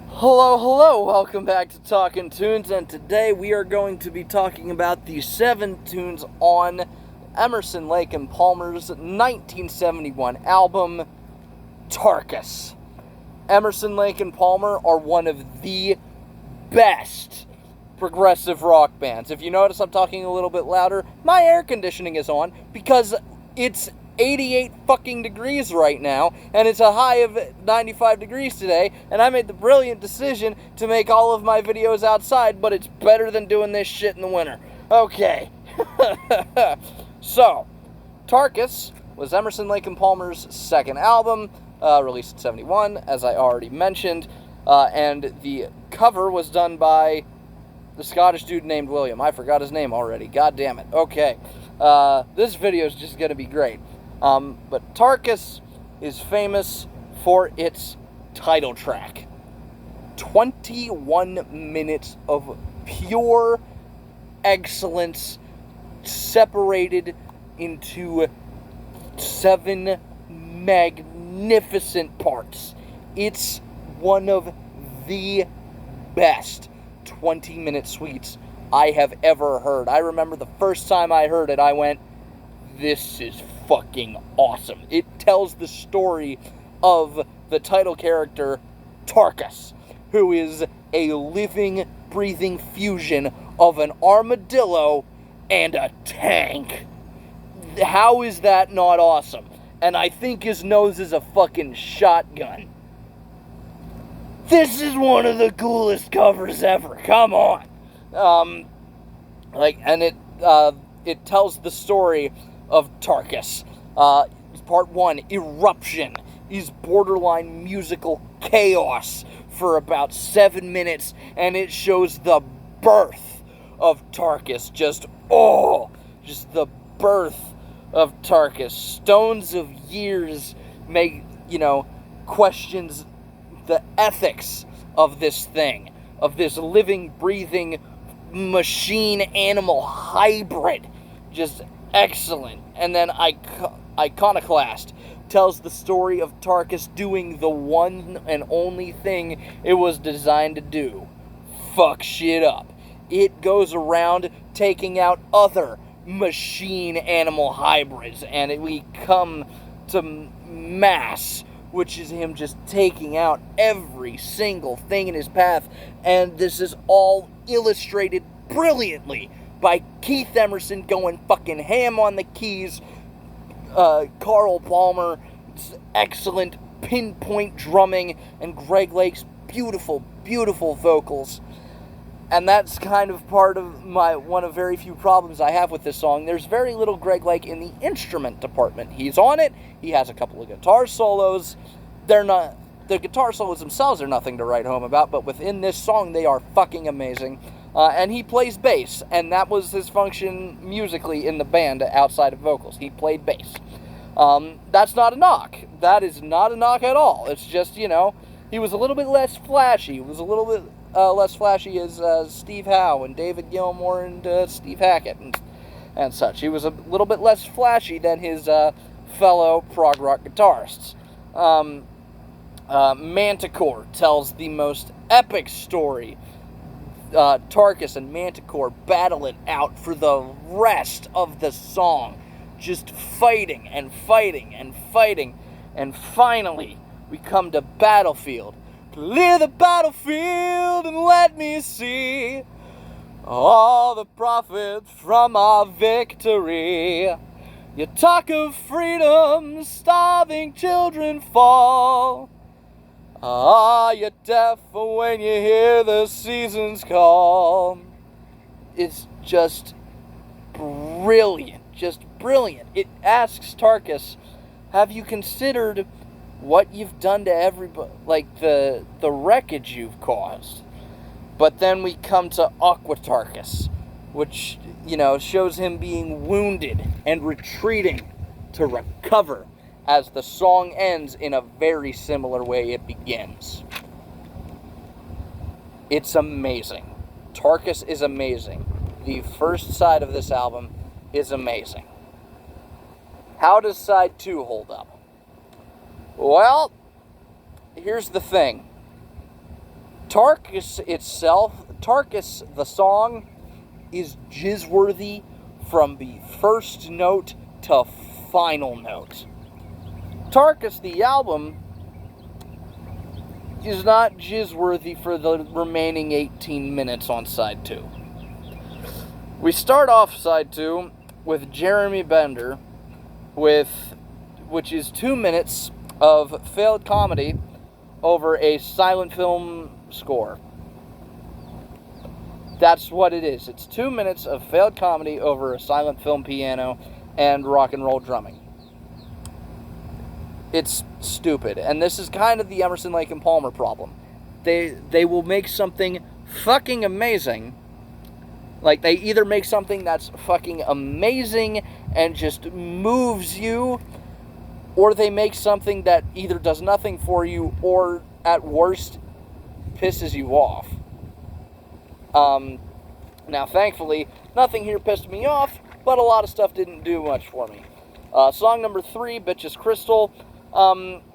Hello, welcome back to Talkin' Tunes, and today we are going to be talking about the 7 tunes on Emerson, Lake and Palmer's 1971 album, Tarkus. Emerson, Lake and Palmer are one of the best progressive rock bands. If you notice I'm talking a little bit louder, my air conditioning is on because it's 88 fucking degrees right now, and it's a high of 95 degrees today, and I made the brilliant decision to make all of my videos outside, but it's better than doing this shit in the winter. Okay. So, Tarkus was Emerson, Lake and Palmer's second album, released in 71, as I already mentioned, and the cover was done by the Scottish dude named William. I forgot his name already. God damn it. Okay. This video is just going to be great. But Tarkus is famous for its title track. 21 minutes of pure excellence separated into 7 magnificent parts. It's one of the best 20-minute suites I have ever heard. I remember the first time I heard it, I went, this is fucking awesome. It tells the story of the title character, Tarkus, who is a living, breathing fusion of an armadillo and a tank. How is that not awesome? And I think his nose is a fucking shotgun. This is one of the coolest covers ever. Come on. It tells the story of Tarkus. Part 1, Eruption, is borderline musical chaos for about 7 minutes, and it shows the birth of Tarkus. Just the birth of Tarkus. Stones of Years questions the ethics of this thing, of this living, breathing machine-animal hybrid. Just excellent. And then Iconoclast tells the story of Tarkus doing the one and only thing it was designed to do. Fuck shit up. It goes around taking out other machine-animal hybrids, and we come to Mass, which is him just taking out every single thing in his path, and this is all illustrated brilliantly by Keith Emerson going fucking ham on the keys, Carl Palmer's excellent pinpoint drumming, and Greg Lake's beautiful, beautiful vocals. And that's kind of part of one of very few problems I have with this song. There's very little Greg Lake in the instrument department. He's on it, he has a couple of guitar solos. The guitar solos themselves are nothing to write home about, but within this song they are fucking amazing. And he plays bass, and that was his function musically in the band outside of vocals. He played bass. That's not a knock. That is not a knock at all. It's just, he was a little bit less flashy. He was a little bit less flashy as Steve Howe and David Gilmour and Steve Hackett and such. He was a little bit less flashy than his fellow prog rock guitarists. Manticore tells the most epic story. Tarkus and Manticore battle it out for the rest of the song, just fighting and fighting and fighting, and finally we come to Battlefield. Clear the battlefield and let me see all the profits from our victory. You talk of freedom, starving children fall. Are you deaf when you hear the seasons call? It's just brilliant, It asks Tarkus, have you considered what you've done to everybody, like the wreckage you've caused? But then we come to Aqua Tarkus, which, shows him being wounded and retreating to recover, as the song ends in a very similar way it begins. It's amazing. Tarkus is amazing. The first side of this album is amazing. How does side 2 hold up? Well, here's the thing. Tarkus itself, Tarkus, the song, is jizzworthy from the first note to final note. Tarkus, the album, is not jizzworthy for the remaining 18 minutes on side 2. We start off side 2 with Jeremy Bender, which is 2 minutes of failed comedy over a silent film score. That's what it is. It's 2 minutes of failed comedy over a silent film piano and rock and roll drumming. It's stupid. And this is kind of the Emerson, Lake and Palmer problem. They will make something fucking amazing. Like, they either make something that's fucking amazing and just moves you, or they make something that either does nothing for you or, at worst, pisses you off. Now, thankfully, nothing here pissed me off, but a lot of stuff didn't do much for me. Song number 3, Bitches Crystal,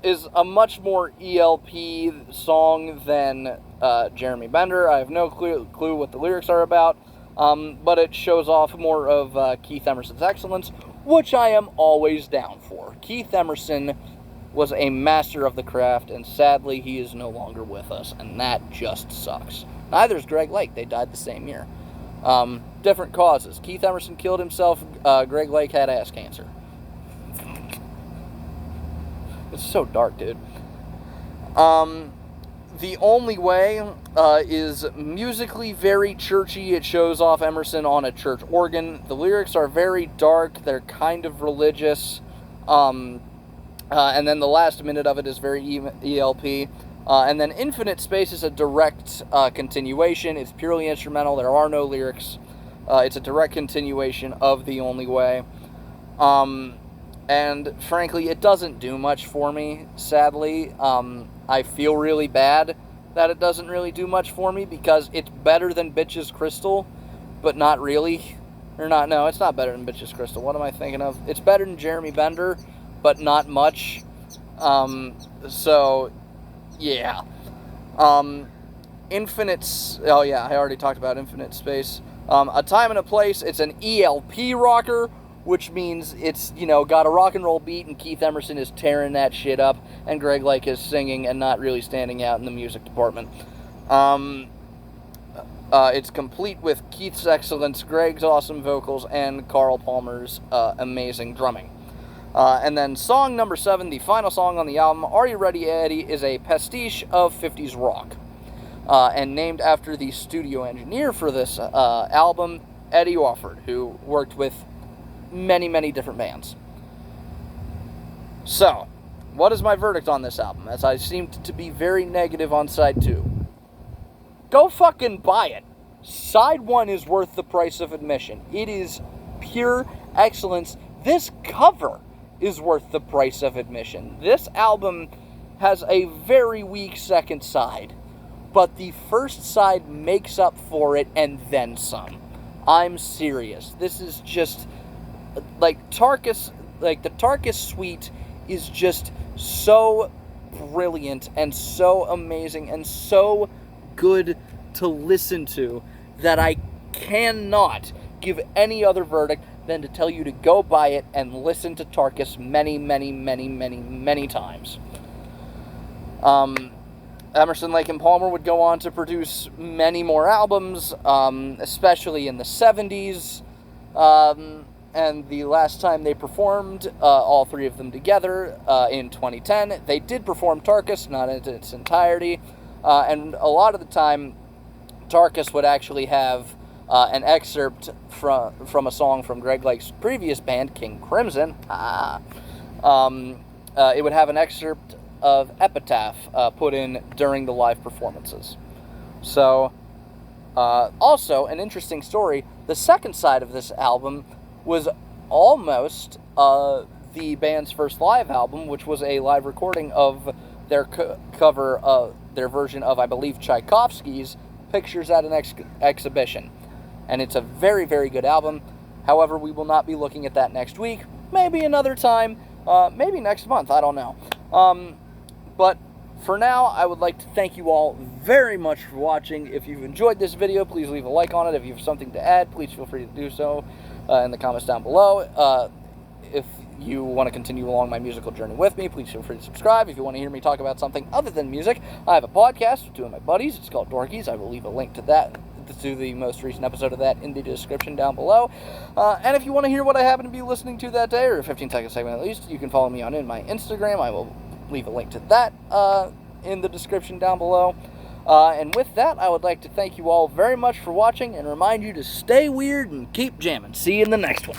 is a much more ELP song than Jeremy Bender. I have no clue what the lyrics are about, but it shows off more of Keith Emerson's excellence, which I am always down for. Keith Emerson was a master of the craft, and sadly, he is no longer with us, and that just sucks. Neither is Greg Lake. They died the same year. Different causes. Keith Emerson killed himself. Greg Lake had ass cancer. It's so dark, dude. The Only Way is musically very churchy. It shows off Emerson on a church organ. The lyrics are very dark. They're kind of religious. And then the last minute of it is very ELP. And then Infinite Space is a direct continuation. It's purely instrumental. There are no lyrics. It's a direct continuation of The Only Way. And frankly, it doesn't do much for me, sadly. I feel really bad that it doesn't really do much for me because it's better than Bitches Crystal, but not really. No, it's not better than Bitches Crystal. What am I thinking of? It's better than Jeremy Bender, but not much. So, yeah. Oh yeah, I already talked about Infinite Space. A Time and a Place, it's an ELP rocker, which means it's, got a rock and roll beat, and Keith Emerson is tearing that shit up, and Greg Lake is singing and not really standing out in the music department. It's complete with Keith's excellence, Greg's awesome vocals, and Carl Palmer's amazing drumming. And then song number 7, the final song on the album, Are You Ready, Eddie, is a pastiche of 50s rock. And named after the studio engineer for this album, Eddie Wofford, who worked with many, many different bands. So, what is my verdict on this album, as I seemed to be very negative on side 2? Go fucking buy it. Side 1 is worth the price of admission. It is pure excellence. This cover is worth the price of admission. This album has a very weak second side, but the first side makes up for it and then some. I'm serious. This is just like Tarkus, like the Tarkus suite is just so brilliant and so amazing and so good to listen to that I cannot give any other verdict than to tell you to go buy it and listen to Tarkus many, many, many, many, many times. Emerson, Lake and Palmer would go on to produce many more albums, especially in the 70s. And the last time they performed, all three of them together, in 2010, they did perform Tarkus, not in its entirety. And a lot of the time, Tarkus would actually have an excerpt from a song from Greg Lake's previous band, King Crimson. It would have an excerpt of Epitaph put in during the live performances. So, also, an interesting story, the second side of this album was almost the band's first live album, which was a live recording of their cover of their version of, I believe, Tchaikovsky's Pictures at an Exhibition. And it's a very, very good album. However, we will not be looking at that next week. Maybe another time. Maybe next month. I don't know. But For now, I would like to thank you all very much for watching. If you've enjoyed this video, please leave a like on it. If you have something to add, please feel free to do so in the comments down below. If you want to continue along my musical journey with me, please feel free to subscribe. If you want to hear me talk about something other than music, I have a podcast with two of my buddies. It's called Dorkies. I will leave a link to that, to the most recent episode of that, in the description down below. And if you want to hear what I happen to be listening to that day, or a 15-second segment at least, you can follow me on my Instagram. I will leave a link to that in the description down below. And with that, I would like to thank you all very much for watching and remind you to stay weird and keep jamming. See you in the next one.